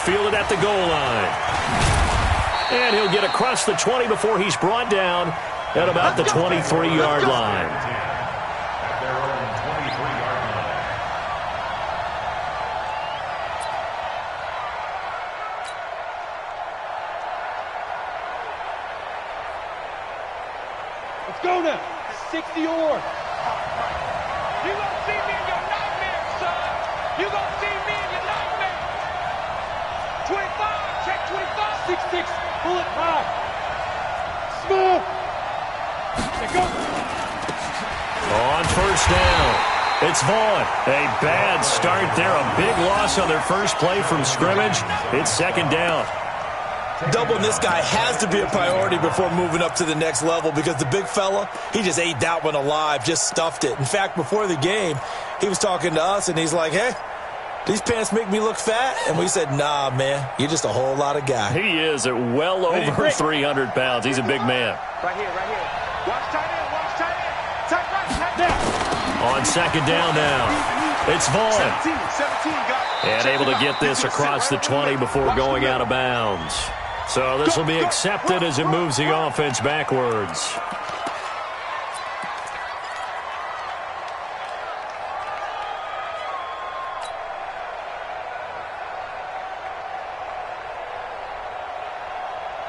fielded at the goal line. And he'll get across the 20 before he's brought down at about the 23-yard line. At their own 23-yard line. Let's go now. 60 or. You gonna see me in your nightmare, son. You gonna see me in your nightmare. 25, check 25. 6-6, pull it high. Smooth. Let go. On first down, it's Vaughn. A bad start there. A big loss on their first play from scrimmage. It's second down. Doubling this guy has to be a priority before moving up to the next level because the big fella, he just ate that one alive, just stuffed it. In fact, before the game, he was talking to us, and he's like, hey, these pants make me look fat? And we said, nah, man, you're just a whole lot of guy. He is at well over 300 pounds. He's a big man. Right here, right here. Watch tight end, watch tight end. Tight right, tight down. On second down now, it's Vaughn. 17, got it. And able to get this across the 20 before going out of bounds. So this will be accepted as it moves the offense backwards.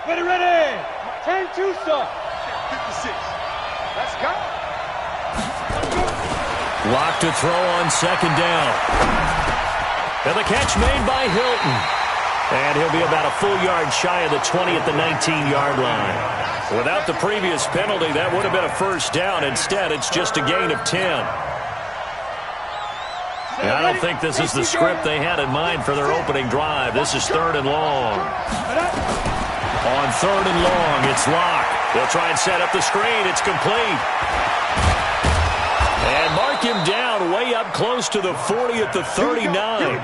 Ready. 10-2, sir. 56. Let's go. Lock to throw on second down. And the catch made by Hilton. And he'll be about a full yard shy of the 20 at the 19-yard line. Without the previous penalty, that would have been a first down. Instead, it's just a gain of 10. And I don't think this is the script they had in mind for their opening drive. This is third and long. On third and long, it's Locke. They'll try and set up the screen. It's complete. And mark him down way up close to the 40 at the 39.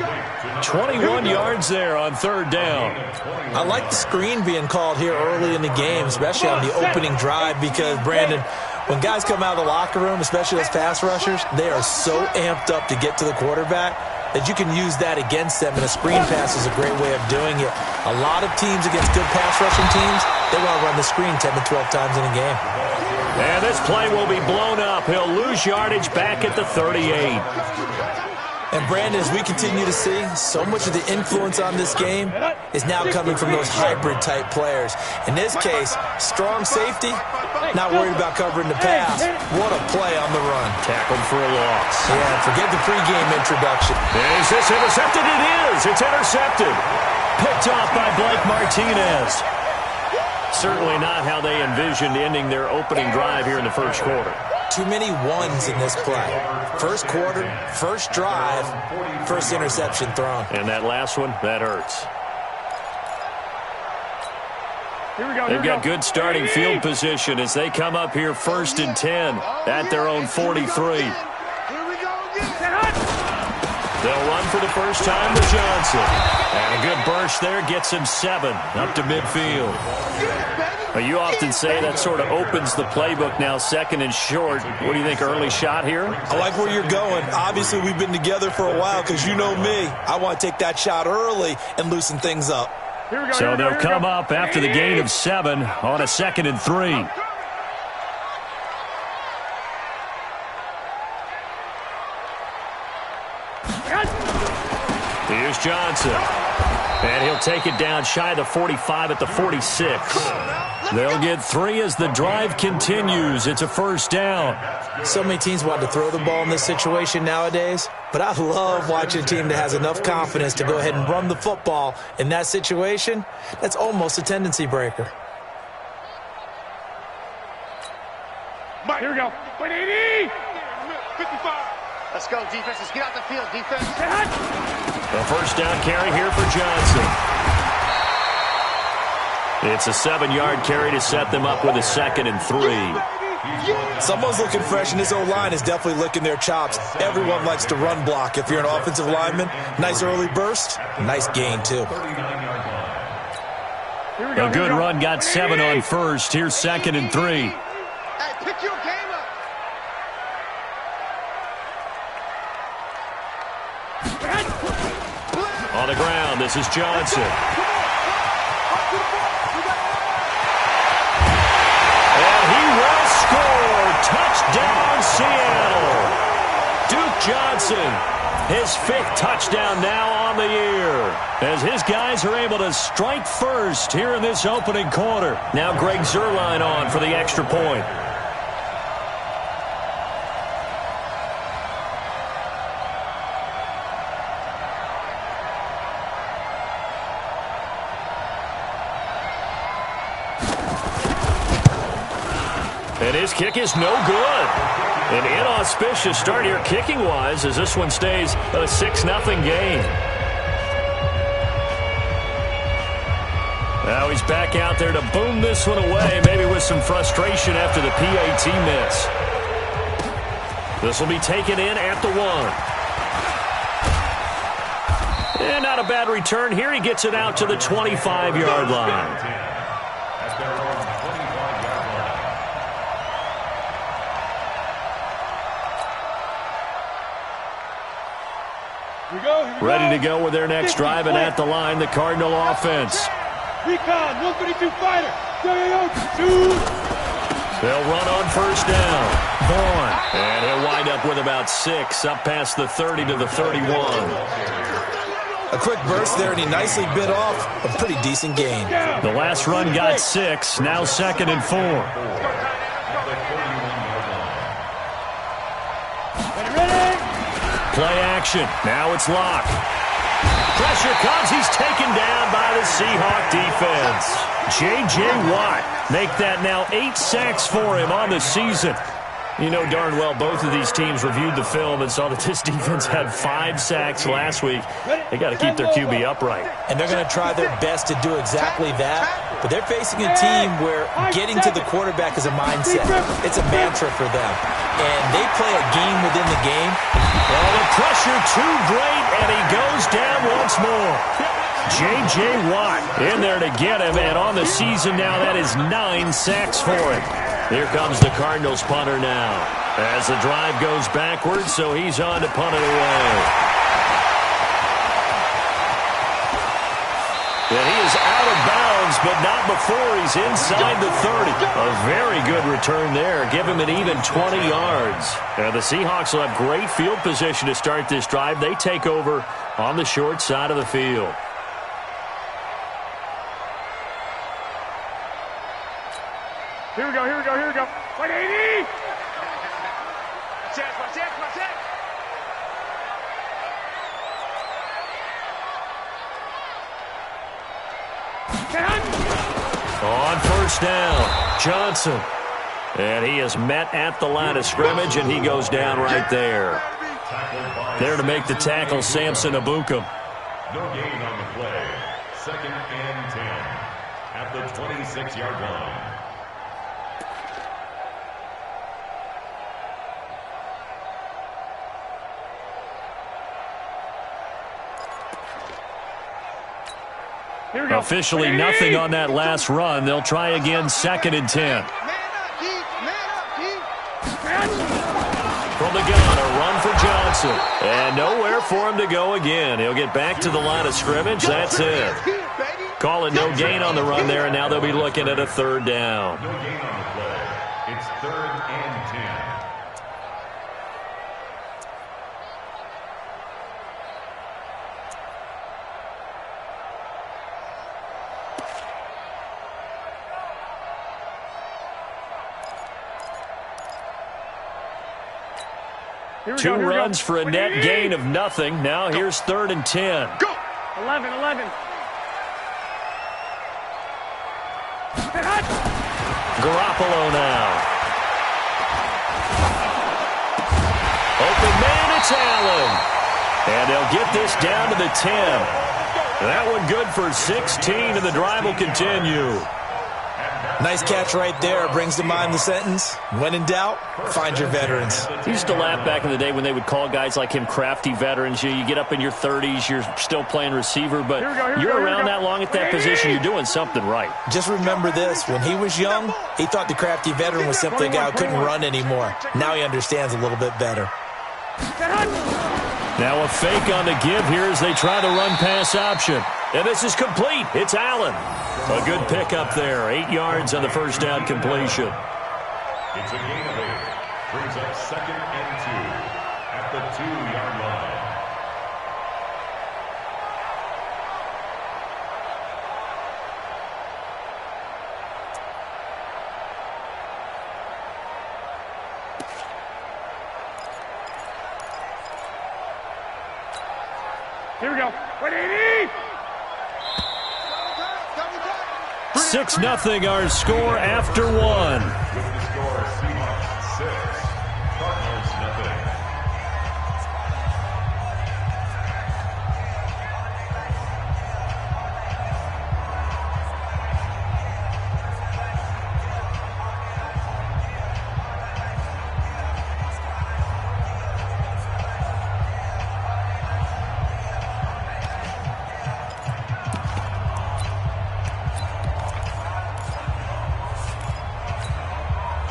21 yards there on third down. I like the screen being called here early in the game, especially on the opening drive, because, Brandon, when guys come out of the locker room, especially those pass rushers, they are so amped up to get to the quarterback that you can use that against them, and a screen pass is a great way of doing it. A lot of teams against good pass rushing teams, they want to run the screen 10 to 12 times in a game. And this play will be blown up. He'll lose yardage back at the 38. And, Brandon, as we continue to see, so much of the influence on this game is now coming from those hybrid-type players. In this case, strong safety, not worried about covering the pass. What a play on the run. Tackled for a loss. Yeah, forget the pregame introduction. Is this intercepted? It is. It's intercepted. Picked off by Blake Martinez. Certainly not how they envisioned ending their opening drive here in the first quarter. Too many ones in this play. First quarter, first drive, first interception thrown. And that last one, that hurts. They've got good starting field position as they come up here first and 10 at their own 43. They'll run for the first time to Johnson. And a good burst there gets him 7 up to midfield. You often say that sort of opens the playbook now, second and short. What do you think, early shot here? I like where you're going. Obviously, we've been together for a while because you know me. I want to take that shot early and loosen things up. So they'll come up after the gain of 7 on a 2nd and 3. Here's Johnson. And he'll take it down shy of the 45 at the 46. They'll get 3 as the drive continues. It's a first down. So many teams want to throw the ball in this situation nowadays, but I love watching a team that has enough confidence to go ahead and run the football in that situation. That's almost a tendency breaker. Here we go. 180. 55. Let's go, defense. Let's get out the field, defense. A first down carry here for Johnson. It's a 7-yard carry to set them up with a 2nd and 3. Someone's looking fresh, and this O-line is definitely licking their chops. Everyone likes to run block. If you're an offensive lineman, nice early burst, nice gain, too. A good run got 7 on first. Here's 2nd and 3. Hey, pick your game up. On the ground. down. This is Johnson. And he will score. Touchdown, Seattle. Duke Johnson, his 5th touchdown now on the year, as his guys are able to strike first here in this opening quarter. Now Greg Zuerlein on for the extra point. And his kick is no good. An inauspicious start here kicking-wise as this one stays a 6-0 game. Now he's back out there to boom this one away, maybe with some frustration after the PAT miss. This will be taken in at the 1. And not a bad return here. He gets it out to the 25-yard line. Ready to go with their next drive, and at the line, the Cardinal offense. Recon, 132 fighter. They'll run on first down. Vaughn. And he'll wind up with about 6, up past the 30 to the 31. A quick burst there, and he nicely bit off a pretty decent gain. The last run got 6, now 2nd and 4. Play action. Now it's Locke. Pressure comes. He's taken down by the Seahawk defense. J.J. Watt make that now 8 sacks for him on the season. You know darn well both of these teams reviewed the film and saw that this defense had 5 sacks last week. They got to keep their QB upright. And they're going to try their best to do exactly that. But they're facing a team where getting to the quarterback is a mindset. It's a mantra for them. And they play a game within the game. Well, the pressure too great, and he goes down once more. J.J. Watt in there to get him, and on the season now, that is 9 sacks for him. Here comes the Cardinals punter now, as the drive goes backwards, so he's on to punt it away. And he is out of bounds, but not before he's inside the 30. A very good return there. Give him an even 20 yards. And the Seahawks will have great field position to start this drive. They take over on the short side of the field. Here we go, here we go, here we go. 180! Check. On first down, Johnson. And he is met at the line of scrimmage, and he goes down right there. There to make the tackle, Samson Abukum. No gain on the play. 2nd and 10 at the 26-yard line. Officially nothing on that last run. They'll try again, 2nd and 10. From the gun, a run for Johnson. And nowhere for him to go again. He'll get back to the line of scrimmage. That's it. Call it no gain on the run there, and now they'll be looking at a 3rd down. No gain on the play. It's 3rd and 10. Two runs for a net gain of nothing. Now here's 3rd and 10. Go! 11. Garoppolo now. Open man, it's Allen. And they'll get this down to the 10. That one good for 16, and the drive will continue. Nice catch right there. Brings to mind the sentence, when in doubt, find your veterans. I used to laugh back in the day when they would call guys like him crafty veterans. You get up in your 30s, you're still playing receiver, but you're around that long at that position, you're doing something right. Just remember this. When he was young, he thought the crafty veteran was simply a guy who couldn't run anymore. Now he understands a little bit better. Now a fake on the give here as they try the run-pass option. And this is complete. It's Allen. A good pickup there. 8 yards on the first down completion. It's a gain of 8. Brings up 2nd and 2 at the 2-yard line. Here we go. 180! 6-0 our score after 1. With the score, Seahawks 6, Cardinals nothing.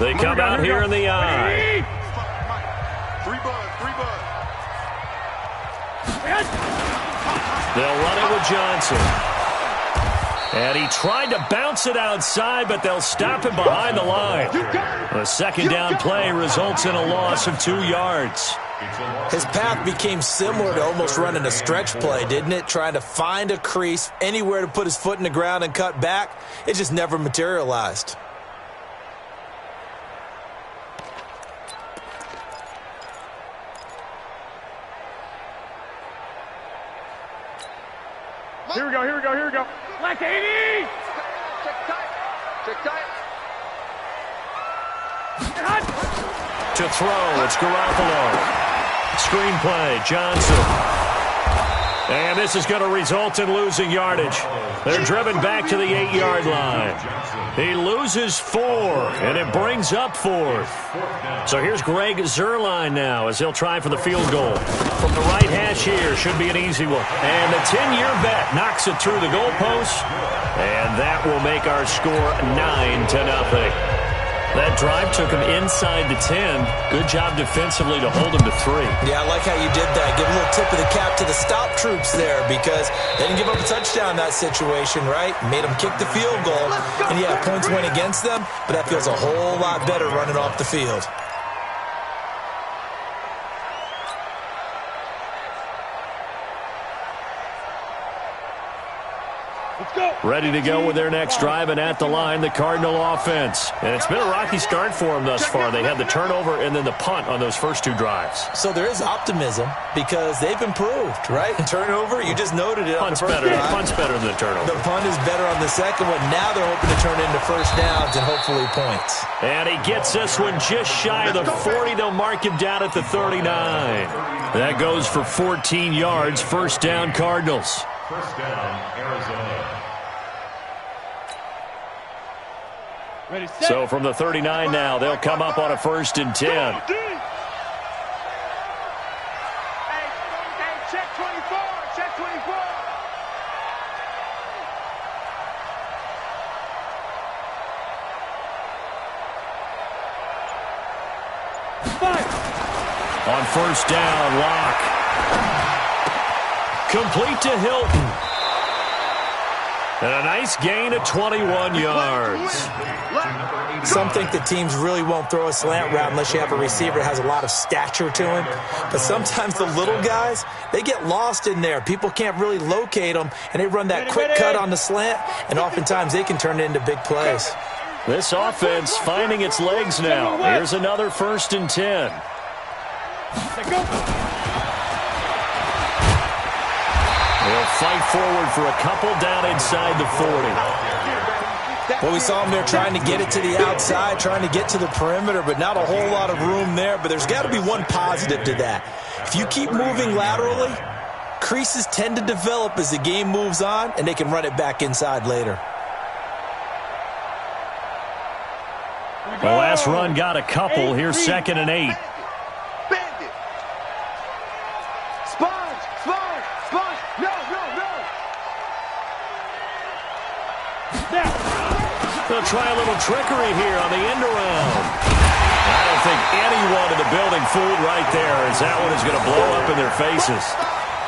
They come out here in the eye. 3 bud. They'll run it with Johnson. And he tried to bounce it outside, but they'll stop him behind the line. A second down play results in a loss of 2 yards. His path became similar to almost running a stretch play, didn't it? Trying to find a crease, anywhere to put his foot in the ground and cut back. It just never materialized. Here we go, here we go, here we go. Left 80! Check tight. Check tight. To throw, it's Garoppolo. Screenplay, Johnson. And this is going to result in losing yardage. They're driven back to the 8-yard line. He loses 4, and it brings up 4th. So here's Greg Zuerlein now as he'll try for the field goal. From the right hash here, should be an easy one. And the 10-year bet knocks it through the goalpost, and that will make our score 9-0. That drive took him inside the 10. Good job defensively to hold him to 3. Yeah, I like how you did that. Give a little tip of the cap to the stop troops there because they didn't give up a touchdown in that situation, right? Made them kick the field goal. And, yeah, points went against them, but that feels a whole lot better running off the field. Ready to go with their next drive, and at the line, the Cardinal offense. And it's been a rocky start for them thus far. They had the turnover and then the punt on those first 2 drives. So there is optimism because they've improved, right? Turnover, you just noted it. Punt's better. Punt's better than the turnover. The punt is better on the second one. Now they're hoping to turn it into first downs and hopefully points. And he gets this one just shy of the 40. They'll mark him down at the 39. That goes for 14 yards. First down, Cardinals. First down, Arizona. Ready, set. So from the 39 now, they'll come up on a 1st and 10. Hey, check 24. Check 24. On first down, Locke. Complete to Hilton. And a nice gain of 21 yards. Some think the teams really won't throw a slant route unless you have a receiver that has a lot of stature to him. But sometimes the little guys, they get lost in there. People can't really locate them, and they run that quick cut on the slant, and oftentimes they can turn it into big plays. This offense finding its legs now. Here's another 1st and 10. They'll fight forward for a couple down inside the 40. Well, we saw them there trying to get it to the outside, trying to get to the perimeter, but not a whole lot of room there. But there's got to be one positive to that. If you keep moving laterally, creases tend to develop as the game moves on, and they can run it back inside later. The last run got a couple. Here's 2nd and 8. Bandit. Sponge. Sponge. Sponge. No, no, no. They'll try a little trickery here on the end around. I don't think anyone in the building fooled right there, as that one is going to blow up in their faces.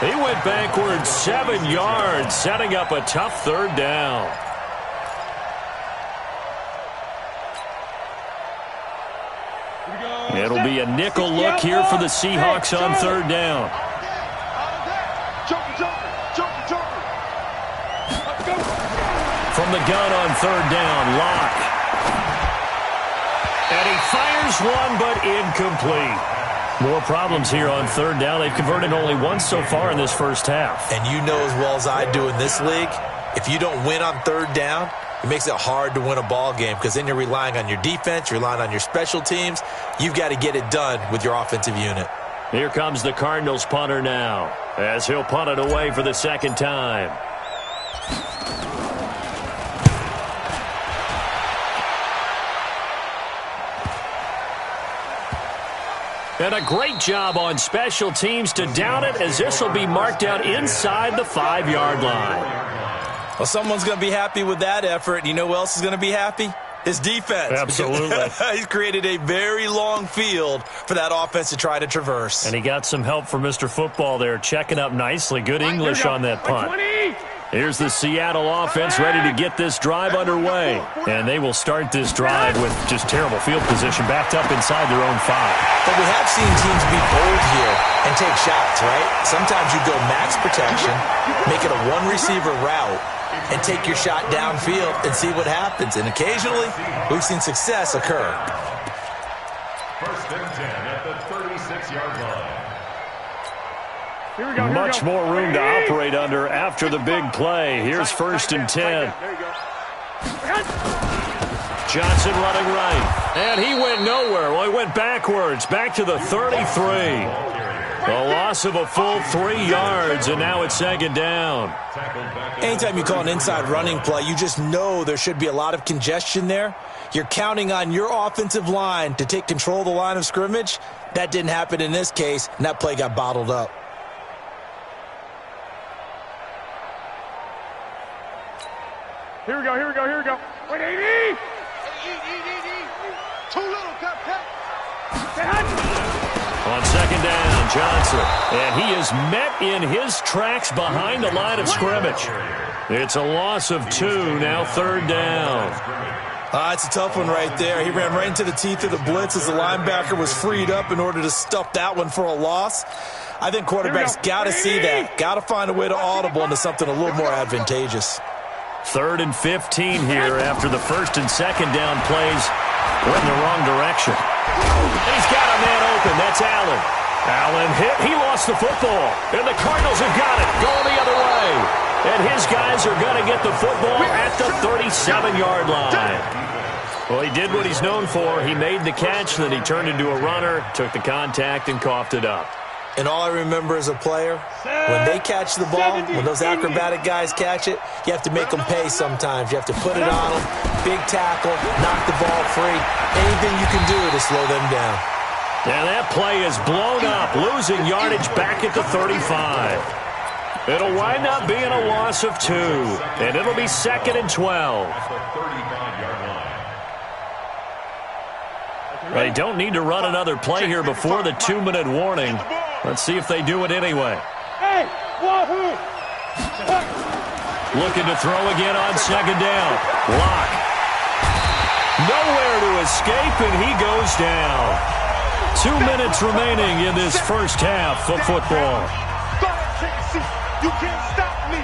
He went backwards 7 yards, setting up a tough third down. It'll be a nickel look here for the Seahawks on third down. From the gun on third down, Locke. And he fires one, but incomplete. More problems here on third down. They've converted only once so far in this first half. And you know as well as I do in this league, if you don't win on third down, it makes it hard to win a ball game because then you're relying on your defense, you're relying on your special teams. You've got to get it done with your offensive unit. Here comes the Cardinals punter now, as he'll punt it away for the second time. And a great job on special teams to down it, as this will be marked out inside the 5-yard line. Well, someone's going to be happy with that effort. You know who else is going to be happy? His defense. Absolutely. He's created a very long field for that offense to try to traverse. And he got some help from Mr. Football there, checking up nicely. Good English on that punt. Here's the Seattle offense ready to get this drive underway. And they will start this drive with just terrible field position, backed up inside their own 5. But we have seen teams be bold here and take shots, right? Sometimes you go max protection, make it a one-receiver route, and take your shot downfield and see what happens. And occasionally, we've seen success occur. First and 10 at the 36-yard line. Much more room to operate under after the big play. Here's first and 10. Johnson running right. And he went nowhere. Well, he went backwards, back to the 33. A loss of a full 3 yards, and now it's second down. Anytime you call an inside running play, you just know there should be a lot of congestion there. You're counting on your offensive line to take control of the line of scrimmage. That didn't happen in this case, and that play got bottled up. Here we go, here we go, here we go. Wait, AD! Too little, cut. On second down, Johnson. And he is met in his tracks behind the line of scrimmage. It's a loss of 2, now third down. It's a tough one right there. He ran right into the teeth of the blitz as the linebacker was freed up in order to stuff that one for a loss. I think quarterbacks got to see that. Got to find a way to audible into something a little more advantageous. 3rd and 15 here after the first and second down plays went in the wrong direction. And he's got a man open. That's Allen. Allen hit. He lost the football. And the Cardinals have got it. Going the other way. And his guys are going to get the football at the 37-yard line. Well, he did what he's known for. He made the catch, then he turned into a runner, took the contact, and coughed it up. And all I remember as a player, when they catch the ball, when those acrobatic guys catch it, you have to make them pay sometimes. You have to put it on them, big tackle, knock the ball free. Anything you can do to slow them down. And that play is blown up, losing yardage back at the 35. It'll wind up being a loss of 2, and it'll be 2nd and 12. They don't need to run another play here before the 2-minute warning. Let's see if they do it anyway. Looking to throw again on second down. Lock. Nowhere to escape, and he goes down. 2 minutes remaining in this first half of football. You can't stop me.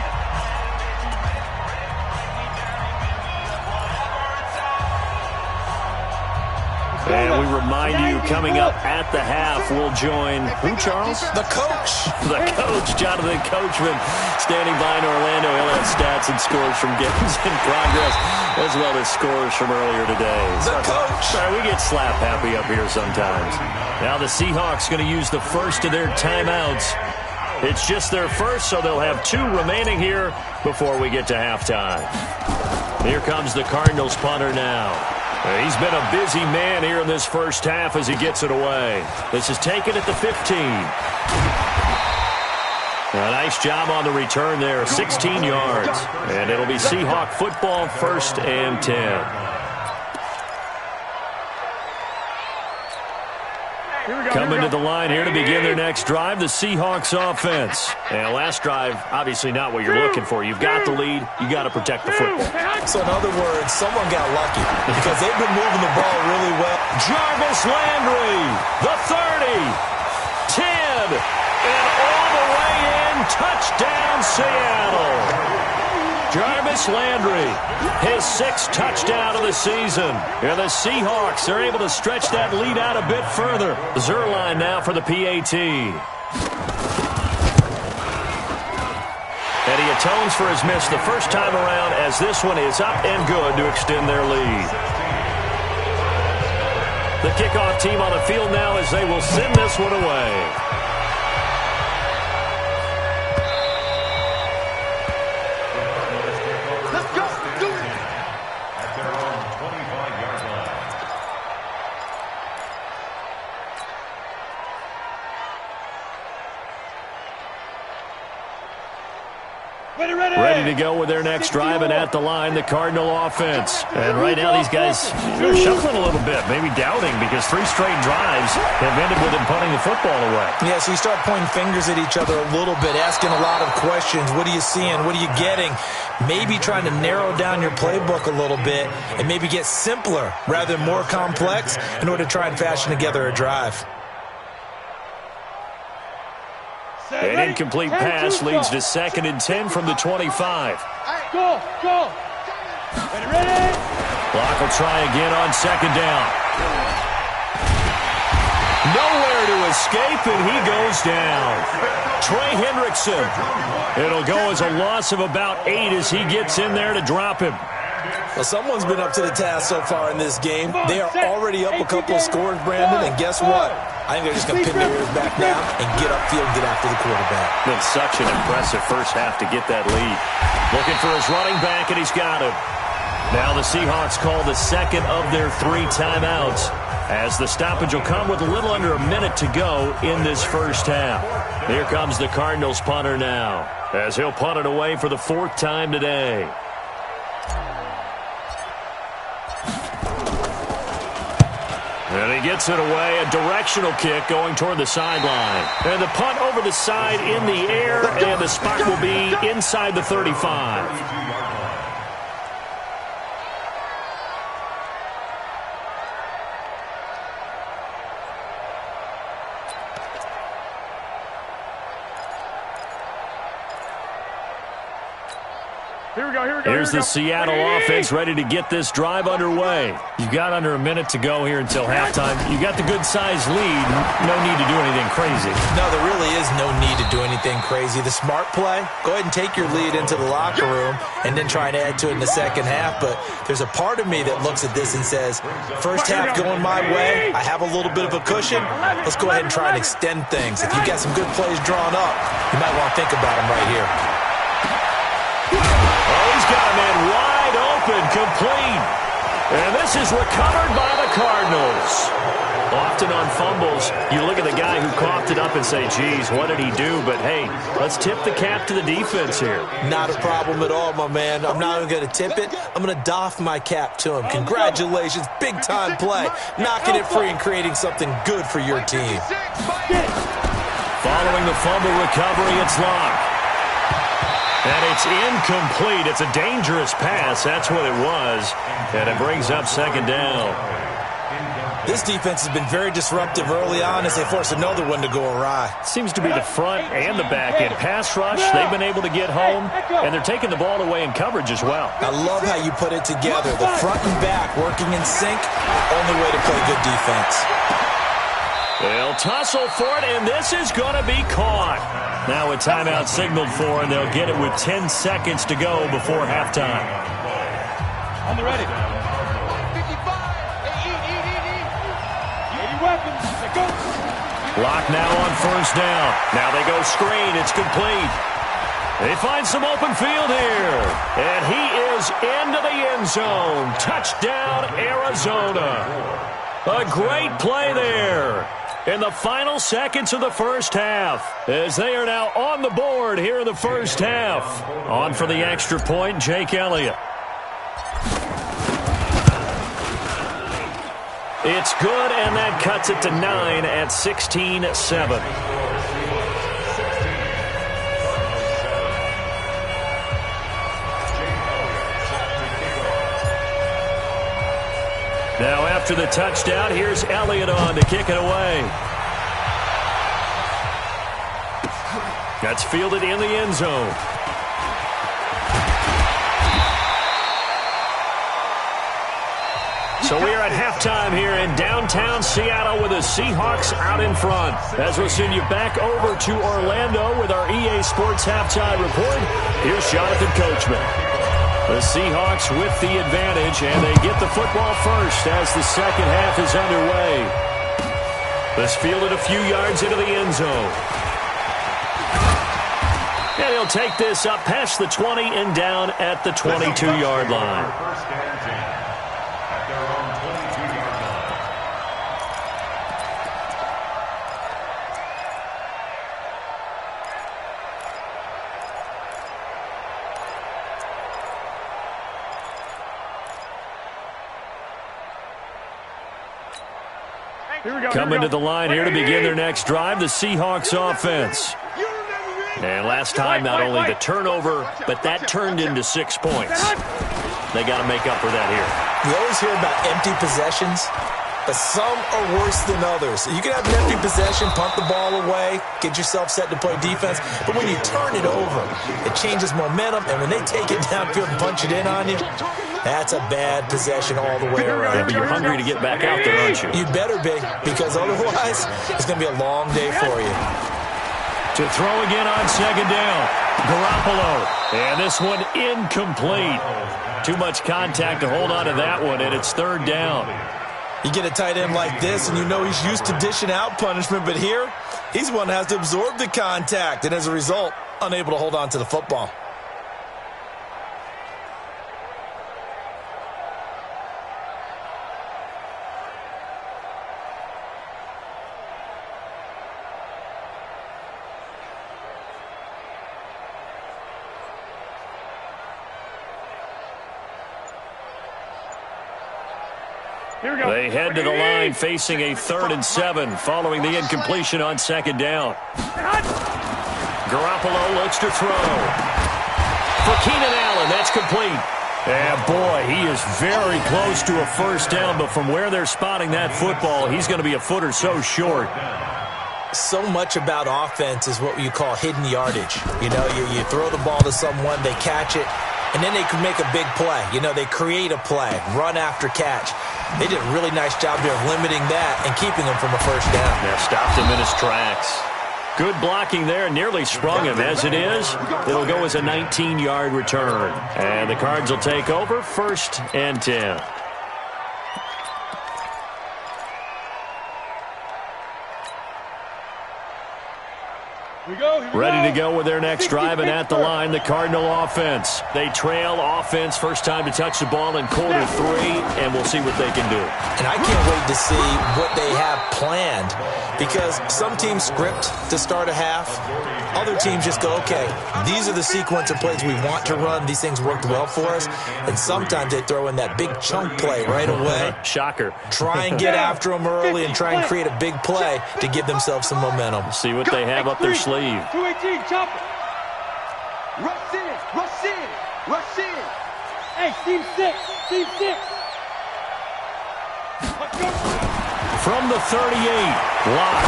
And we remind you, coming up at the half, we'll join who, Charles? The coach. The coach, Jonathan Coachman, standing by in Orlando. He'll have stats and scores from games in progress, as well as scores from earlier today. The coach. Sorry, we get slap happy up here sometimes. Now the Seahawks going to use the first of their timeouts. It's just their first, so they'll have 2 remaining here before we get to halftime. Here comes the Cardinals punter now. He's been a busy man here in this first half as he gets it away. This is taken at the 15. A nice job on the return there, 16 yards. And it'll be Seahawk football, 1st and 10. Coming to the line here to begin their next drive, the Seahawks offense. And last drive, obviously not what you're looking for. You've got the lead. You got to protect the football. So in other words, someone got lucky because they've been moving the ball really well. Jarvis Landry, the 30, 10, and all the way in. Touchdown, Seattle. Jarvis Landry, his 6th touchdown of the season. And the Seahawks are able to stretch that lead out a bit further. Zerline now for the PAT. And he atones for his miss the first time around as this one is up and good to extend their lead. The kickoff team on the field now as they will send this one away. Ready to go with their next drive, and at the line, the Cardinal offense. And right now, these guys are shuffling a little bit, maybe doubting, because 3 straight drives have ended with them punting the football away. Yeah, so you start pointing fingers at each other a little bit, asking a lot of questions. What are you seeing? What are you getting? Maybe trying to narrow down your playbook a little bit and maybe get simpler rather than more complex in order to try and fashion together a drive. An incomplete pass leads to 2nd and 10 from the 25. Go. Ready. Block will try again on 2nd down. Nowhere to escape, and he goes down. Trey Hendrickson. It'll go as a loss of about 8 as he gets in there to drop him. Well, someone's been up to the task so far in this game. They are already up a couple of scores, Brandon, and guess what? I think they're just going to pin their ears back now and get upfield and get after the quarterback. Been such an impressive first half to get that lead. Looking for his running back, and he's got him. Now the Seahawks call the 2nd of their 3 timeouts, as the stoppage will come with a little under a minute to go in this first half. Here comes the Cardinals punter now, as he'll punt it away for the 4th time today. And he gets it away, a directional kick going toward the sideline. And the punt over the side in the air, and the spot will be inside the 35. Here's the Seattle offense ready to get this drive underway. You've got under a minute to go here until halftime. You've got the good-sized lead. No need to do anything crazy. No, there really is no need to do anything crazy. The smart play, go ahead and take your lead into the locker room and then try and add to it in the second half. But there's a part of me that looks at this and says, first half going my way, I have a little bit of a cushion. Let's go ahead and try and extend things. If you've got some good plays drawn up, you might want to think about them right here. Got a man wide open, complete. And this is recovered by the Cardinals. Often on fumbles, you look at the guy who coughed it up and say, geez, what did he do? But, hey, let's tip the cap to the defense here. Not a problem at all, my man. I'm not even going to tip it. I'm going to doff my cap to him. Congratulations, big-time play. Knocking it free and creating something good for your team. Following the fumble recovery, it's locked. And it's incomplete. It's a dangerous pass. That's what it was. And it brings up 2nd down. This defense has been very disruptive early on as they force another one to go awry. Seems to be the front and the back end. Pass rush, they've been able to get home, and they're taking the ball away in coverage as well. I love how you put it together. The front and back working in sync, the only way to play good defense. They'll tussle for it, and this is going to be caught. Now a timeout signaled for, and they'll get it with 10 seconds to go before halftime. On the ready. 55. Eat weapons. Go. Lock now on 1st down. Now they go screen. It's complete. They find some open field here. And he is into the end zone. Touchdown, Arizona. A great play there in the final seconds of the first half, as they are now on the board here in the first half. On for the extra point, Jake Elliott. It's good, and that cuts it to 9 at 16-7. Now after the touchdown, here's Elliott on to kick it away. That's fielded in the end zone. So we are at halftime here in downtown Seattle with the Seahawks out in front. As we'll send you back over to Orlando with our EA Sports Halftime Report, here's Jonathan Coachman. The Seahawks with the advantage, and they get the football first as the second half is underway. This fielded a few yards into the end zone. And he'll take this up past the 20 and down at the 22-yard line. Coming to the line here to begin their next drive, the Seahawks offense. And last time, not only the turnover, but that turned into 6 points. They got to make up for that here. You always hear about empty possessions, but some are worse than others. You can have an empty possession, punt the ball away, get yourself set to play defense, but when you turn it over, it changes momentum, and when they take it downfield and punch it in on you, that's a bad possession all the way around. Yeah, but you're hungry to get back out there, aren't you? You better be, because otherwise, it's going to be a long day for you. To throw again on second down, Garoppolo. And this one incomplete. Too much contact to hold on to that one, and it's third down. You get a tight end like this, and you know he's used to dishing out punishment, but here, he's the one that has to absorb the contact, and as a result, unable to hold on to the football. They head to the line facing a 3rd and 7 following the incompletion on second down. Garoppolo looks to throw. For Keenan Allen, that's complete. And boy, he is very close to a first down, but from where they're spotting that football, he's going to be a foot or so short. So much about offense is what you call hidden yardage. You know, you throw the ball to someone, they catch it, and then they can make a big play. You know, they create a play, run after catch. They did a really nice job there of limiting that and keeping him from a first down. Yeah, stopped him in his tracks. Good blocking there, nearly sprung him. As it is, it'll go as a 19-yard return. And the Cards will take over, 1st and 10. Ready to go with their next drive, and at the line, the Cardinal offense. They trail offense, first time to touch the ball in quarter 3, and we'll see what they can do. And I can't wait to see what they have planned, because some teams script to start a half. Other teams just go, okay, these are the sequence of plays we want to run. These things worked well for us. And sometimes they throw in that big chunk play right away. Shocker. Try and get after them early and try and create a big play to give themselves some momentum. See what they have up their sleeve. 218, chop it. Rush in, rush in, rush in. Hey, team 6, team 6. From the 38, block.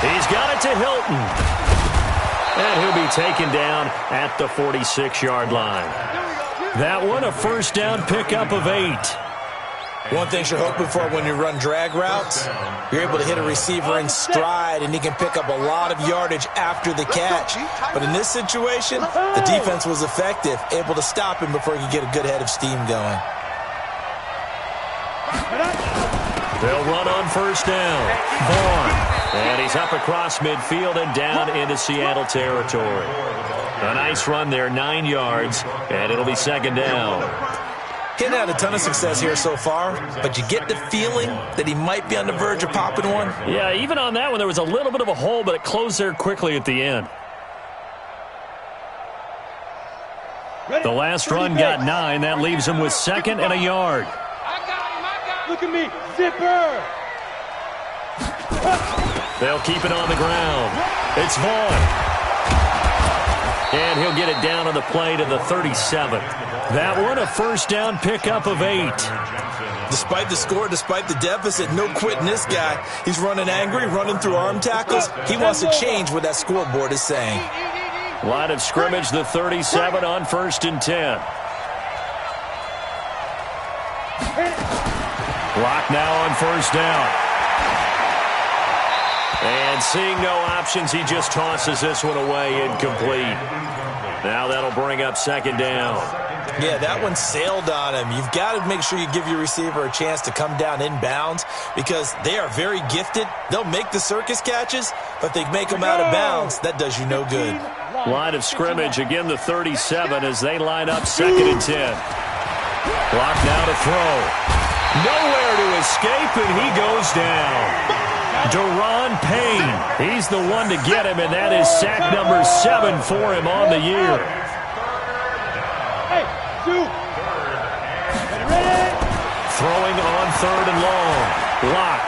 He's got it to Hilton. And he'll be taken down at the 46-yard line. That one, a first down pickup of 8. One thing you're hoping for when you run drag routes, you're able to hit a receiver in stride, and he can pick up a lot of yardage after the catch. But in this situation, the defense was effective, able to stop him before he could get a good head of steam going. They'll run on first down. Vaughn. And he's up across midfield and down into Seattle territory. A nice run there, 9 yards, and it'll be second down. He hasn't had a ton of success here so far, but you get the feeling that he might be on the verge of popping one. Yeah, even on that one, there was a little bit of a hole, but it closed there quickly at the end. The last run got 9. That leaves him with 2nd and a yard. I got him, I got Look at me. Zipper. They'll keep it on the ground. It's Vaughn. And he'll get it down on the play to the 37. That one, a first down pickup of 8. Despite the score, despite the deficit, no quitting this guy. He's running angry, running through arm tackles. He wants to change what that scoreboard is saying. Line of scrimmage, the 37 on 1st and 10. Lock now on 1st down. And seeing no options, he just tosses this one away, incomplete. Now that'll bring up 2nd down. Yeah, that one sailed on him. You've got to make sure you give your receiver a chance to come down inbounds because they are very gifted. They'll make the circus catches, but they make them out of bounds. That does you no good. Line of scrimmage, again the 37 as they line up 2nd and 10. Clock now to throw. Nowhere to escape, and he goes down. Deron Payne, he's the one to get him, and that is sack number 7 for him on the year. Hey, shoot. Throwing on 3rd and long. Lock.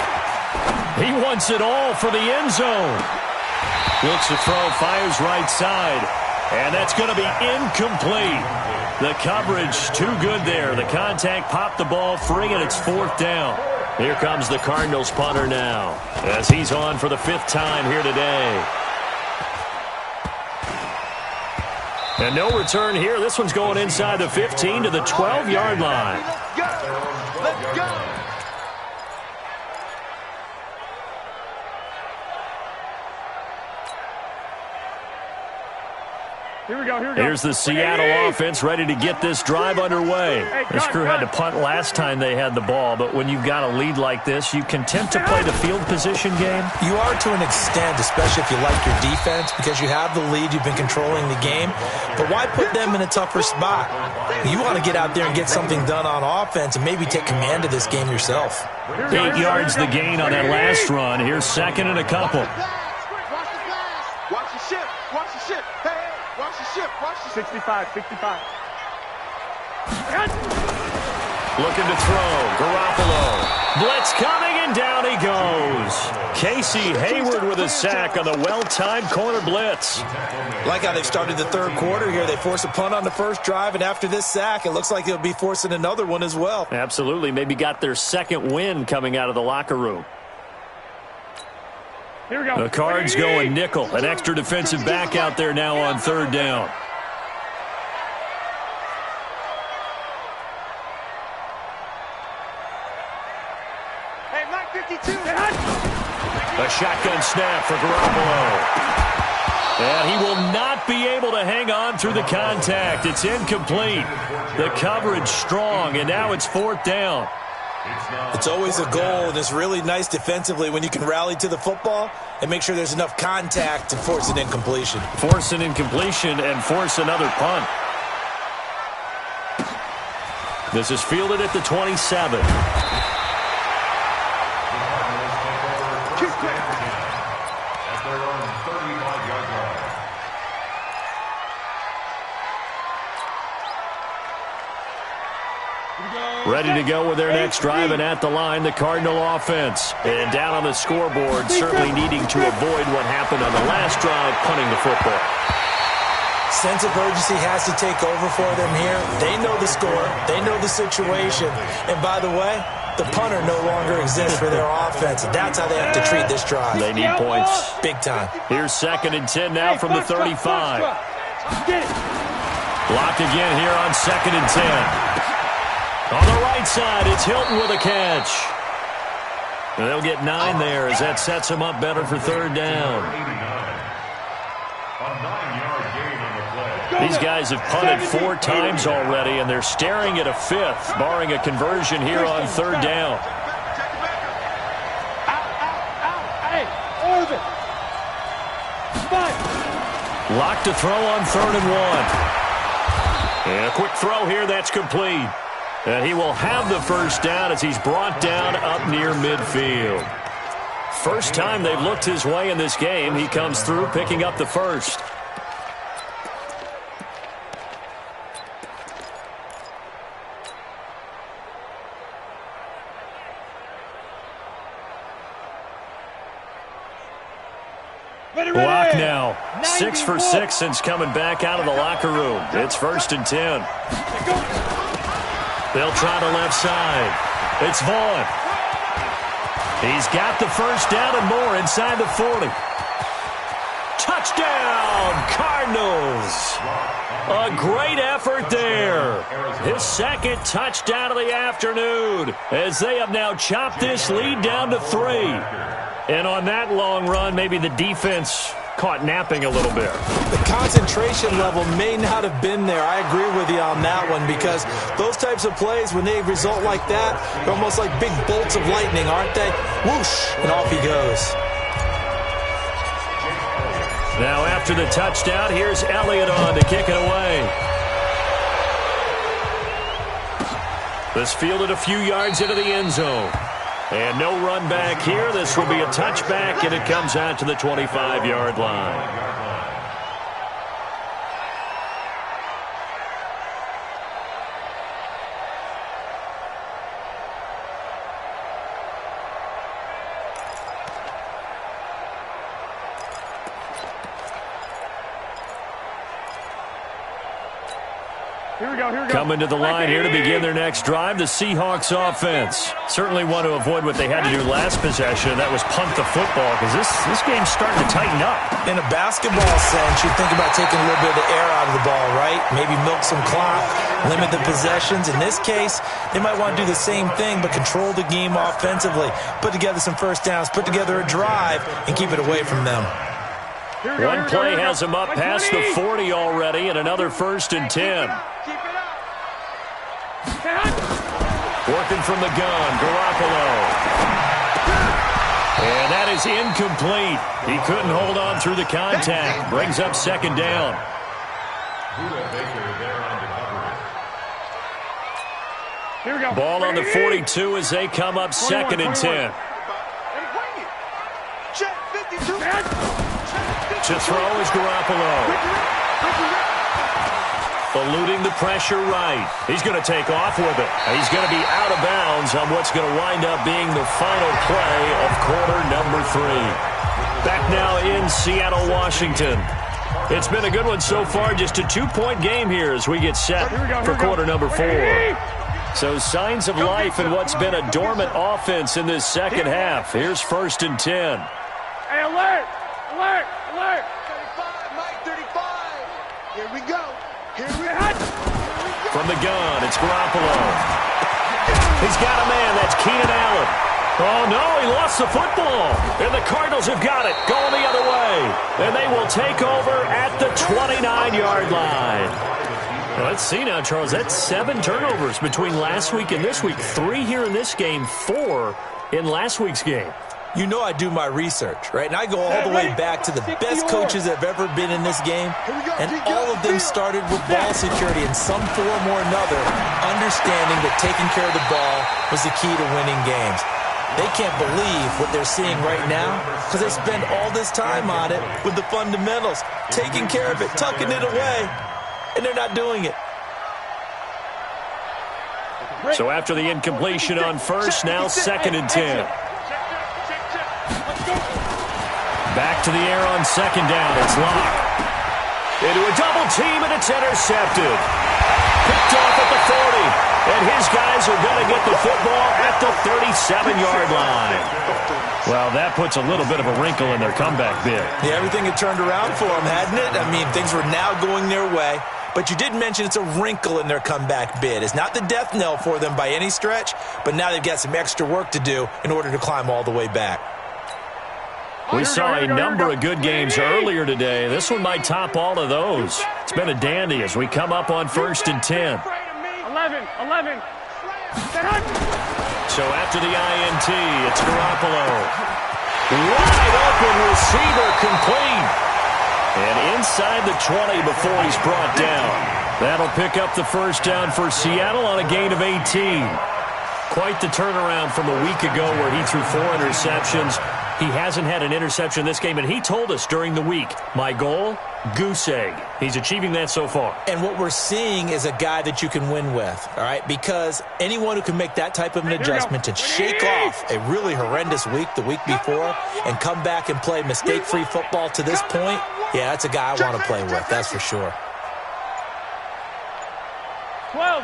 He wants it all for the end zone. Looks to throw, fires right side, and that's going to be incomplete. The coverage too good there. The contact popped the ball free, and it's 4th down. Here comes the Cardinals punter now as he's on for the 5th time here today. And no return here. This one's going inside the 15 to the 12-yard line. Let's go. Let's go. Here we go, here we go. Here's the Seattle offense ready to get this drive underway. This crew had to punt last time they had the ball, but when you've got a lead like this, you can tend to play the field position game. You are to an extent, especially if you like your defense, because you have the lead, you've been controlling the game. But why put them in a tougher spot? You want to get out there and get something done on offense and maybe take command of this game yourself. 8 yards the gain on that last run. Here's 2nd and a couple. Watch the ship. Watch the ship. Hey, hey. Watch the ship. Watch the ship. 65, 65. Looking to throw. Garoppolo. Blitz coming, and down he goes. Casey Hayward with a sack on the well-timed corner blitz. Like how they've started the 3rd quarter here. They force a punt on the 1st drive, and after this sack, it looks like they'll be forcing another one as well. Absolutely. Maybe got their 2nd win coming out of the locker room. Here we go. The Cards going nickel. An extra defensive back out there now on 3rd down. Hey, Mike 52. A shotgun snap for Garoppolo. And he will not be able to hang on through the contact. It's incomplete. The coverage strong, and now it's 4th down. It's always a goal, and it's really nice defensively when you can rally to the football and make sure there's enough contact to force an incompletion. Force an incompletion and force another punt. This is fielded at the 27. Ready to go with their next drive, and at the line, the Cardinal offense. And down on the scoreboard, certainly needing to avoid what happened on the last drive, punting the football. Sense of urgency has to take over for them here. They know the score. They know the situation. And by the way, the punter no longer exists for their offense. That's how they have to treat this drive. They need points. Big time. Here's 2nd and 10 now from the 35. Locked again here on 2nd and 10. On the right side, it's Hilton with a catch. And they'll get 9 there as that sets them up better for 3rd down. These guys have punted 4 times already, and they're staring at a 5th, barring a conversion here on 3rd down. Locked to throw on 3rd and 1. And a quick throw here, that's complete. And he will have the first down as he's brought down up near midfield. First time they've looked his way in this game. He comes through picking up the first. Block now. 6 for 6 since coming back out of the locker room. It's 1st and 10. They'll try the left side. It's Vaughn. He's got the first down and more inside the 40. Touchdown, Cardinals. A great effort there. His second touchdown of the afternoon as they have now chopped this lead down to 3. And on that long run, maybe the defense caught napping a little bit. The concentration level may not have been there. I agree with you on that one because those types of plays, when they result like that, they're almost like big bolts of lightning, aren't they? Whoosh, and off he goes. Now after the touchdown, here's Elliott on to kick it away. This fielded a few yards into the end zone. And no run back here. This will be a touchback, and it comes out to the 25-yard line. Here we go. Coming to the line here to begin their next drive, the Seahawks offense. Certainly want to avoid what they had to do last possession. That was punt the football because this game's starting to tighten up. In a basketball sense, you think about taking a little bit of the air out of the ball, right? Maybe milk some clock, limit the possessions. In this case, they might want to do the same thing but control the game offensively. Put together some first downs, put together a drive, and keep it away from them. One play has them up past the 40 already, and another 1st and 10. Working from the gun, Garoppolo. And that is incomplete. He couldn't hold on through the contact. Brings up 2nd down. Here we go. Ball on the 42 as they come up 2nd and 10. To throw is Garoppolo. Eluding the pressure right. He's going to take off with it. He's going to be out of bounds on what's going to wind up being the final play of quarter number 3. Back now in Seattle, Washington. It's been a good one so far. Just a 2-point game here as we get set for quarter number 4. So signs of life in what's been a dormant offense in this second half. Here's 1st and 10. Hey, alert! Alert! Alert! 35, Mike, 35. Here we go. From the gun, it's Garoppolo. He's got a man. That's Keenan Allen. Oh, no, he lost the football. And the Cardinals have got it, going the other way. And they will take over at the 29-yard line. Well, let's see now, Charles. That's 7 turnovers between last week and this week. 3 here in this game, 4 in last week's game. You know I do my research, right? And I go all the way back to the best coaches that have ever been in this game. And all of them started with ball security in some form or another, understanding that taking care of the ball was the key to winning games. They can't believe what they're seeing right now because they spend all this time on it with the fundamentals, taking care of it, tucking it away, and they're not doing it. So after the incompletion on first, now 2nd and 10. Back to the air on 2nd down. It's Locke. Into a double team, and it's intercepted. Picked off at the 40. And his guys are going to get the football at the 37-yard line. Well, that puts a little bit of a wrinkle in their comeback bid. Yeah, everything had turned around for them, hadn't it? I mean, things were now going their way. But you did mention it's a wrinkle in their comeback bid. It's not the death knell for them by any stretch, but now they've got some extra work to do in order to climb all the way back. We saw a number of good games earlier today. This one might top all of those. It's been a dandy as we come up on 1st and 10. 11. So after the INT, it's Garoppolo. Wide open receiver complete. And inside the 20 before he's brought down. That'll pick up the first down for Seattle on a gain of 18. Quite the turnaround from a week ago where he threw 4 interceptions. He hasn't had an interception this game, and he told us during the week, my goal, goose egg. He's achieving that so far. And what we're seeing is a guy that you can win with, all right? Because anyone who can make that type of an adjustment and shake off a really horrendous week the week before and come back and play mistake-free football to this point, yeah, that's a guy I want to play with, that's for sure. 12.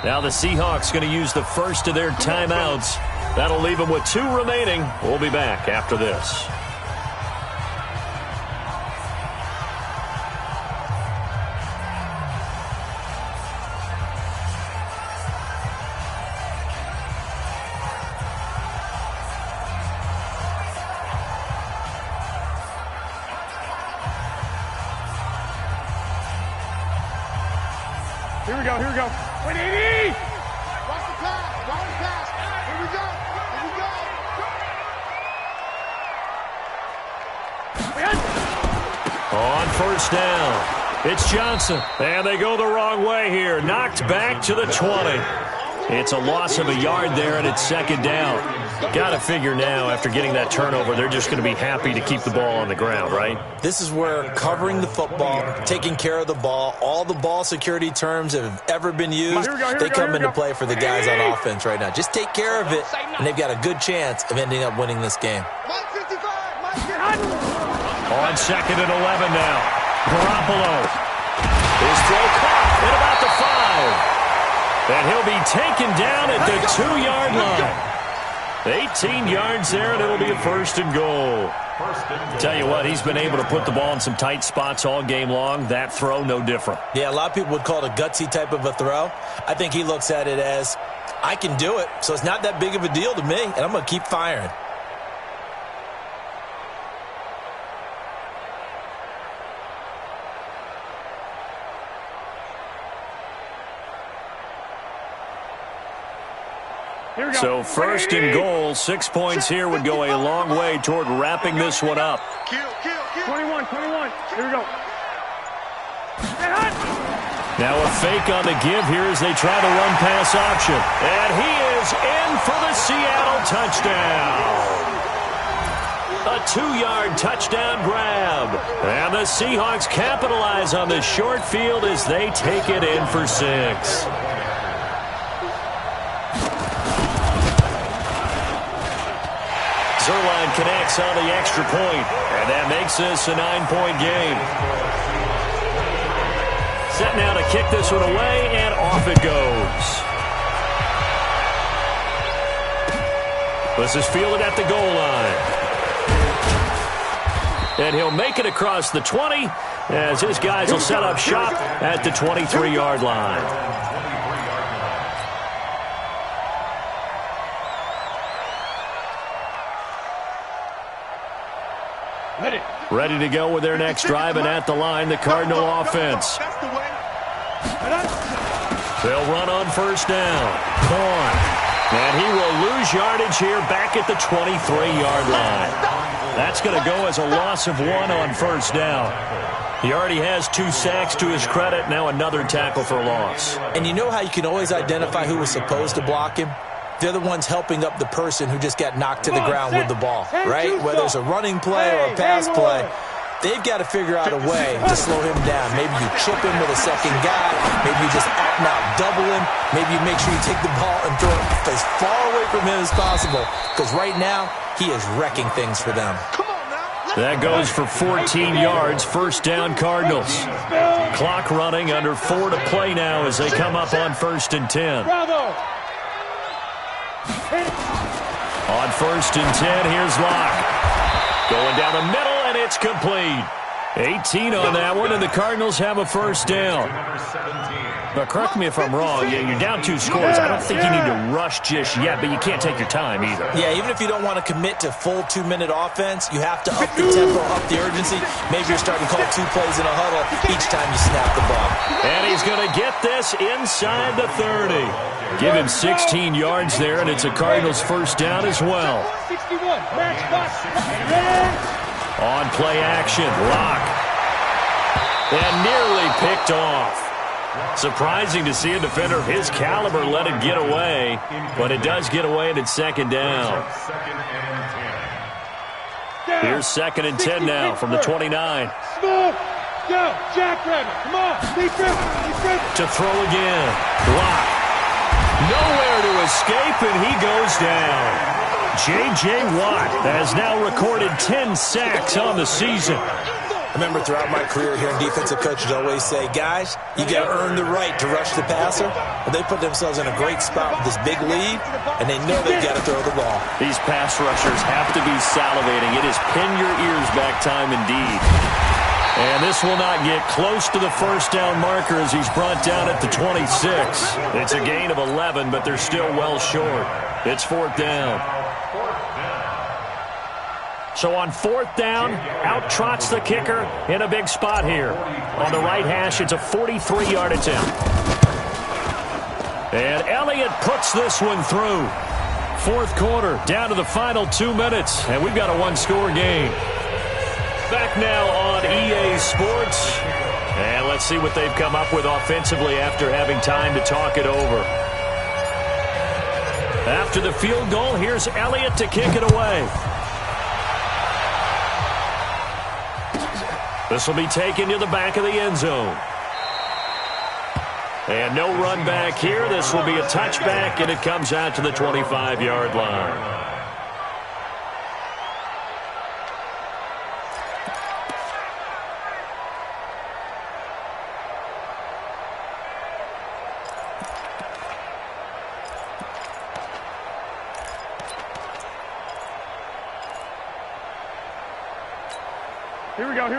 Now the Seahawks going to use the first of their timeouts. That'll leave them with 2 remaining. We'll be back after this. Here we go. 180! Watch the pass. Here we go. On first down, it's Johnson. And they go the wrong way here. Knocked back to the 20. It's a loss of a yard there, and it's second down. Got to figure now, after getting that turnover, they're just going to be happy to keep the ball on the ground, right? This is where covering the football, taking care of the ball, all the ball security terms that have ever been used, they come into play for the guys on offense right now. Just take care of it, and they've got a good chance of ending up winning this game. On second and 11 now. Garoppolo. His throw caught at about the 5. And he'll be taken down at the 2-yard line. 18 yards there, and it'll be a first and goal. Tell you what, he's been able to put the ball in some tight spots all game long. That throw, no different. Yeah, a lot of people would call it a gutsy type of a throw. I think he looks at it as, I can do it, so it's not that big of a deal to me, and I'm going to keep firing. So first and goal, 6 points here would go a long way toward wrapping this one up. 21. Here we go. Now a fake on the give here as they try to run pass option. And he is in for the Seattle touchdown. A 2-yard touchdown grab. And the Seahawks capitalize on the short field as they take it in for 6. Zerline connects on the extra point, and that makes this a 9-point game. Set now to kick this one away, and off it goes. This is fielded at the goal line. And he'll make it across the 20 as his guys will set up shop at the 23-yard line. Ready to go with their next drive, and at the line, the Cardinal offense. They'll run on first down. Corn. And he will lose yardage here back at the 23-yard line. That's going to go as a loss of 1 on first down. He already has 2 sacks to his credit. Now another tackle for a loss. And you know how you can always identify who was supposed to block him? They're the ones helping up the person who just got knocked to the ground with the ball, right? Whether it's a running play or a pass play, they've got to figure out a way to slow him down. Maybe you chip him with a second guy. Maybe you just out and out double him. Maybe you make sure you take the ball and throw it as far away from him as possible, because right now he is wrecking things for them. That goes for 14 yards. First down, Cardinals. Clock running, under 4 to play now as they come up on first and 10. On first and 10, here's Locke. Going down the middle, and it's complete. 18 on that one, and the Cardinals have a first down. But correct me if I'm wrong, you're down 2 scores. I don't think you need to rush just yet, but you can't take your time either. Yeah, even if you don't want to commit to full 2-minute offense, you have to up the tempo, up the urgency. Maybe you're starting to call 2 plays in a huddle each time you snap the ball. And he's going to get this inside the 30. Give him 16 yards there, and it's a Cardinals first down as well. On play action, Locke. And nearly picked off. Surprising to see a defender of his caliber let it get away, but it does get away and it's second down. Here's 2nd and 10 now from the 29. Smoke! Go! Jackrabbit! Come on! Defense! To throw again. Block. Nowhere to escape, and he goes down. J.J. Watt has now recorded 10 sacks on the season. I remember throughout my career hearing defensive coaches always say, guys, you got to earn the right to rush the passer. Well, they put themselves in a great spot with this big lead, and they know they've got to throw the ball. These pass rushers have to be salivating. It is pin your ears back time indeed. And this will not get close to the first down marker as he's brought down at the 26. It's a gain of 11, but they're still well short. It's 4th down. So on 4th down, out trots the kicker in a big spot here. On the right hash, it's a 43-yard attempt. And Elliott puts this one through. 4th quarter, down to the final 2 minutes, and we've got a one-score game. Back now on EA Sports. And let's see what they've come up with offensively after having time to talk it over. After the field goal, here's Elliott to kick it away. This will be taken to the back of the end zone. And no run back here. This will be a touchback, and it comes out to the 25-yard line.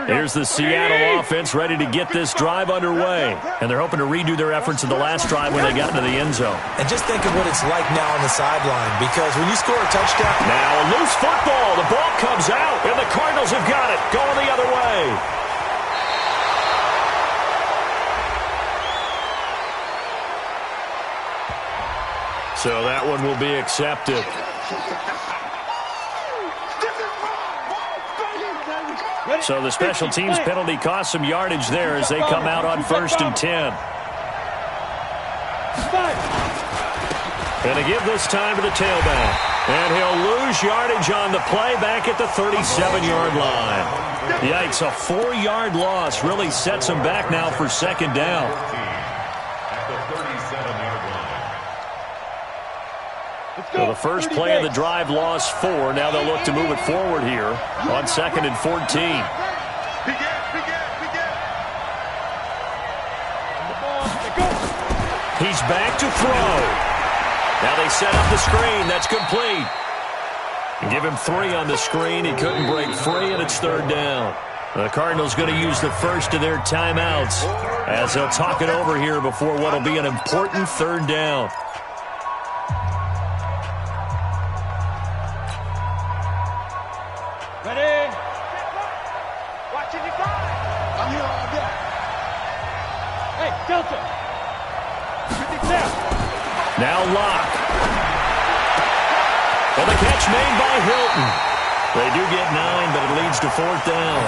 Here's the Seattle offense ready to get this drive underway. And they're hoping to redo their efforts in the last drive when they got into the end zone. And just think of what it's like now on the sideline, because when you score a touchdown... Now a loose football. The ball comes out, and the Cardinals have got it. Going the other way. So that one will be accepted. So the special teams penalty cost some yardage there as they come out on 1st and 10. Going to give this time to the tailback. And he'll lose yardage on the play back at the 37-yard line. Yikes, a 4-yard loss really sets him back now for 2nd down. So the first play of the drive lost 4. Now they'll look to move it forward here on 2nd and 14. He's back to throw. Now they set up the screen. That's complete. Give him 3 on the screen. He couldn't break free, and it's 3rd down. The Cardinals going to use the first of their timeouts as they'll talk it over here before what will be an important 3rd down. Ready? Watching you guys. I'm here all day. Hey, Delta. Now Locke. And the catch made by Hilton. They do get 9, but it leads to 4th down.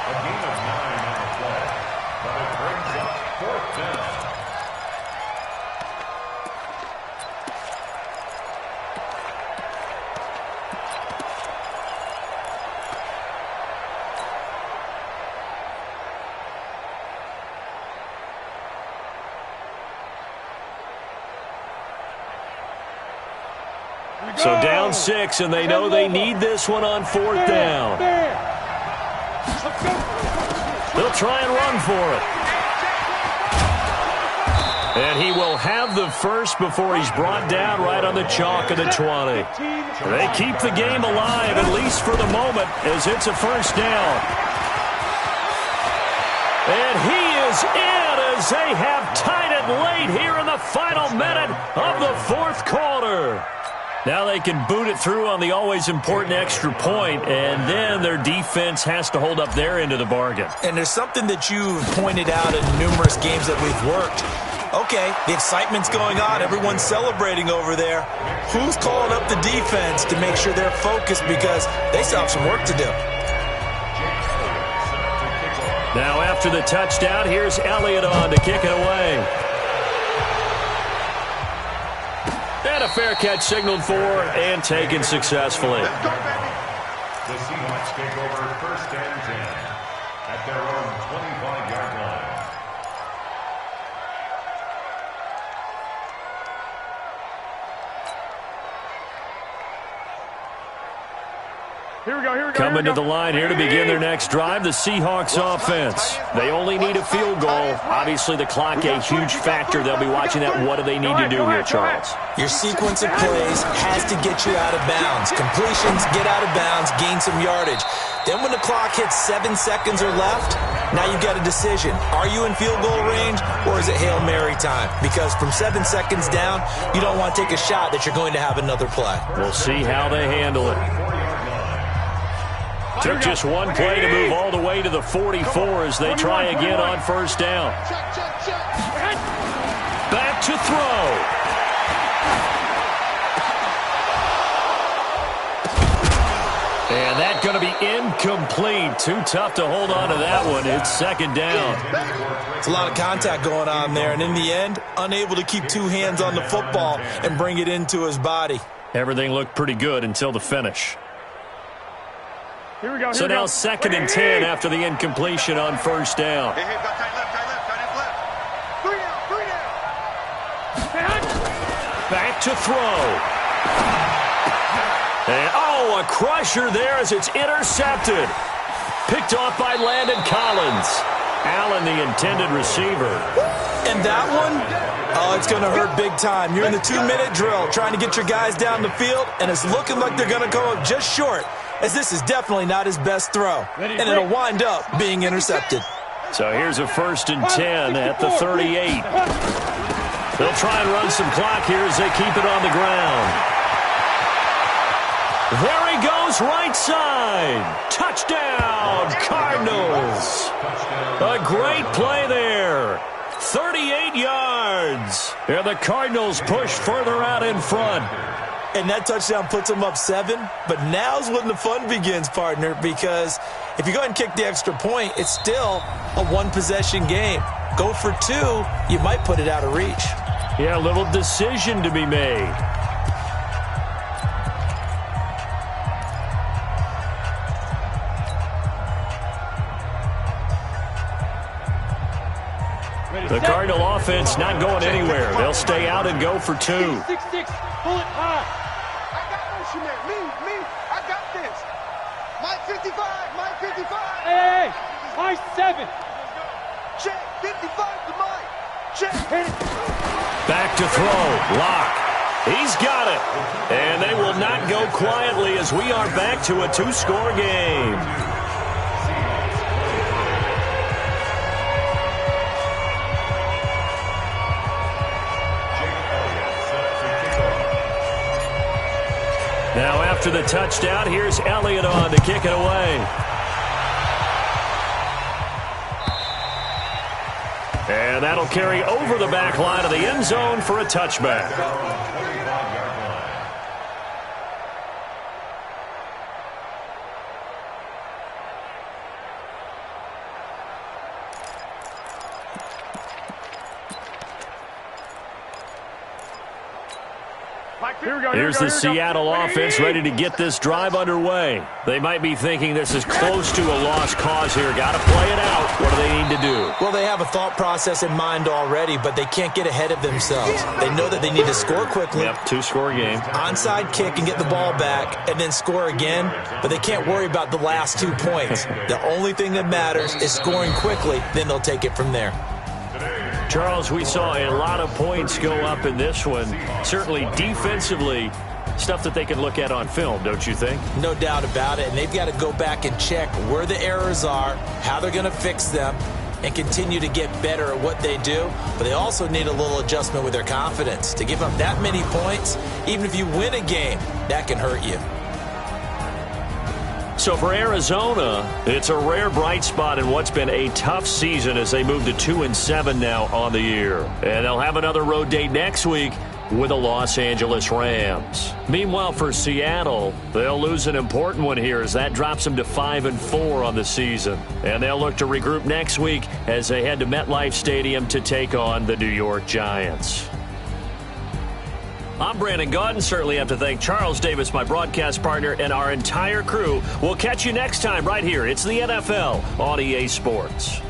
A gain of 9 on the play, but it brings up 4th down. So down 6, and they know they need this one on 4th down. They'll try and run for it. And he will have the first before he's brought down right on the chalk of the 20. They keep the game alive, at least for the moment, as it's a 1st down. And he is in as they have tied it late here in the final minute of the 4th quarter. Now they can boot it through on the always important extra point, and then their defense has to hold up their end of the bargain. And there's something that you've pointed out in numerous games that we've worked. Okay, the excitement's going on. Everyone's celebrating over there. Who's calling up the defense to make sure they're focused, because they still have some work to do? Now after the touchdown, here's Elliott on to kick it away. And a fair catch signaled for and taken successfully. Let's go, baby. The Seahawks take over 1st and 10 at their own 25-yard line. Here we go, here we go. Coming to the line here to begin their next drive, the Seahawks offense. They only need a field goal. Obviously, the clock a huge factor. They'll be watching that. What do they need to do here, Charles? Your sequence of plays has to get you out of bounds. Completions, get out of bounds, gain some yardage. Then when the clock hits 7 seconds or left, now you've got a decision. Are you in field goal range or is it Hail Mary time? Because from 7 seconds down, you don't want to take a shot that you're going to have another play. We'll see how they handle it. Took just one play to move all the way to the 44 as they try again on 1st down. Back to throw. And that's going to be incomplete. Too tough to hold on to that one. It's 2nd down. It's a lot of contact going on there, and in the end, unable to keep 2 hands on the football and bring it into his body. Everything looked pretty good until the finish. Here we go, So now 2nd and 10 after the incompletion on 1st down. Hey, got tight left. 3 down. Back to throw. And, a crusher there as it's intercepted. Picked off by Landon Collins. Allen, the intended receiver. And that one, it's going to hurt big time. You're in the 2-minute drill trying to get your guys down the field, and it's looking like they're going to come up just short, as this is definitely not his best throw. And it'll wind up being intercepted. So here's a 1st and 10 at the 38. They'll try and run some clock here as they keep it on the ground. There he goes, right side. Touchdown, Cardinals. A great play there. 38 yards. And the Cardinals push further out in front. And that touchdown puts them up 7. But now's when the fun begins, partner, because if you go ahead and kick the extra point, it's still a 1-possession game. Go for 2, you might put it out of reach. Yeah, a little decision to be made. The Cardinal offense not going anywhere. They'll stay out and go for 2. 6-6, pull it high. I got this, you man. Me, I got this. My 55. Hey, my 7. Check, 55 to mine. Check. Back to throw. Lock. He's got it. And they will not go quietly as we are back to a 2-score game. Now after the touchdown, here's Elliott on to kick it away. And that'll carry over the back line of the end zone for a touchback. Here's the Seattle offense ready to get this drive underway. They might be thinking this is close to a lost cause here. Got to play it out. What do they need to do? Well, they have a thought process in mind already, but they can't get ahead of themselves. They know that they need to score quickly. Yep, 2-score game. Onside kick and get the ball back and then score again, but they can't worry about the last 2 points. The only thing that matters is scoring quickly, then they'll take it from there. Charles, we saw a lot of points go up in this one. Certainly defensively, stuff that they can look at on film, don't you think? No doubt about it, and they've got to go back and check where the errors are, how they're going to fix them, and continue to get better at what they do. But they also need a little adjustment with their confidence. To give up that many points, even if you win a game, that can hurt you. So for Arizona, it's a rare bright spot in what's been a tough season as they move to 2-7 now on the year. And they'll have another road date next week with the Los Angeles Rams. Meanwhile, for Seattle, they'll lose an important one here as that drops them to 5-4 on the season. And they'll look to regroup next week as they head to MetLife Stadium to take on the New York Giants. I'm Brandon Gaudin. Certainly have to thank Charles Davis, my broadcast partner, and our entire crew. We'll catch you next time right here. It's the NFL on EA Sports.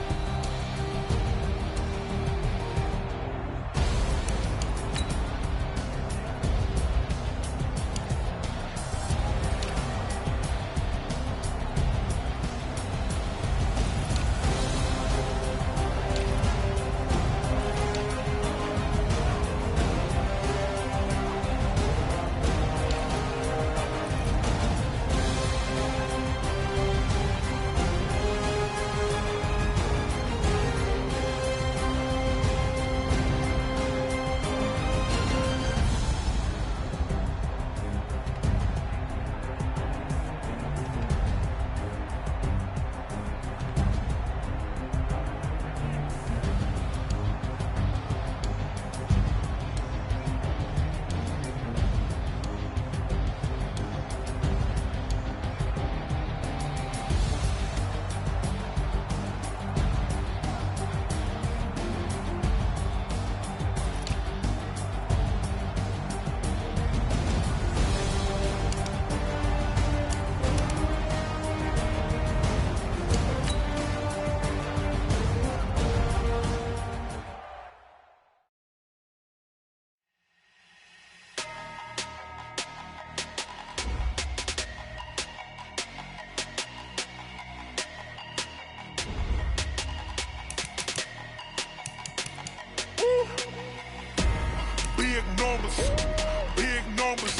Big numbers,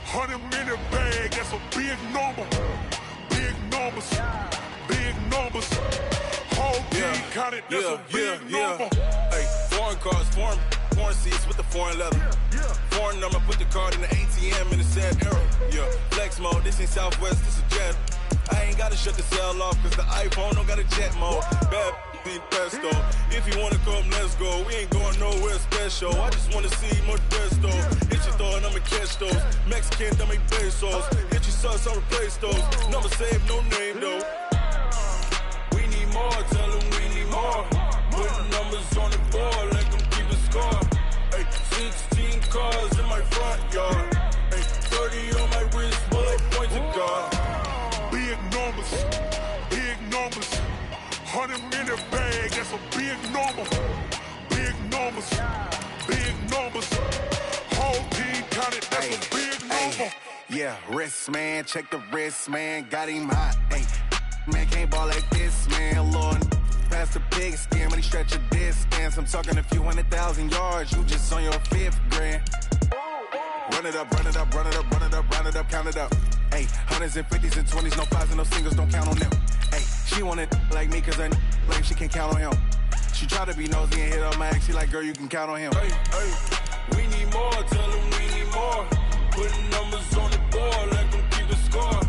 100-minute bag, that's a big number. Big numbers, whole team counted, that's a big number. Hey, foreign cars, foreign seats with the foreign leather. Foreign number, put the card in the ATM in the sad era. Yeah, flex mode, this ain't Southwest, this a jet. I ain't gotta shut the cell off, cause the iPhone don't got a jet mode. Bad be pesto. If you wanna come, let's go. We ain't going nowhere special. I just wanna see more Desto. Hit your thought, I'ma catch those. Mexican, don't make pesos. Hit your sus, I'll replace those. Number save, no name though. We need more, tell them we need more. Put numbers on the board, let them keep a score. Hey, 16 cars in my front yard. Hey, 30 on my wrist, bullet point to God. Big numbers, 100-minute bag, that's a big number. Big numbers, whole team counted, that's a big number. Yeah, wrist man, check the wrist man, got him hot. Hey, man can't ball like this, man. Lord, past the big skin when he stretch a distance. I'm talking a few 100,000 yards, you just on your 5th grand. Run it up, count it up. Hey, hundreds and 50s and 20s, no 5s and no singles, don't count on them. Hey, she want it like me, cause her like she can't count on him. She try to be nosy and hit on my ex, she like, girl, you can count on him. Hey, we need more, tell them we need more. Putting numbers on the board, let them keep the score.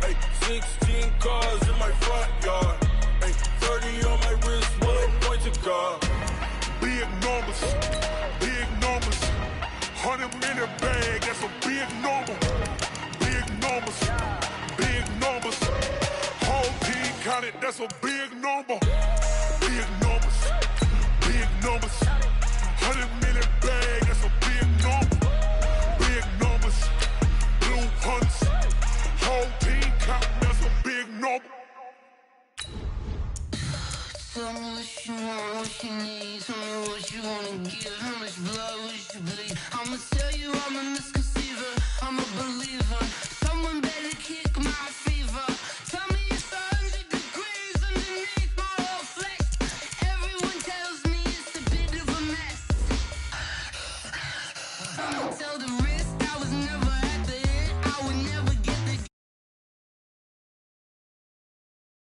Hey, 16 cars in my front yard. Hey, 30 on my wrist, bullet point to God. Big numbers, 100-minute bag, that's a big number. Big numbers, whole team counted, that's a big number. Big numbers, 100-minute bag, that's a big number. Big numbers, blue hunts, whole team counting, that's a big number. Tell me what you want, what you need. Tell me what you wanna give. How much blood would you bleed? I'ma tell you I'm a misconceiver. I'm a believer.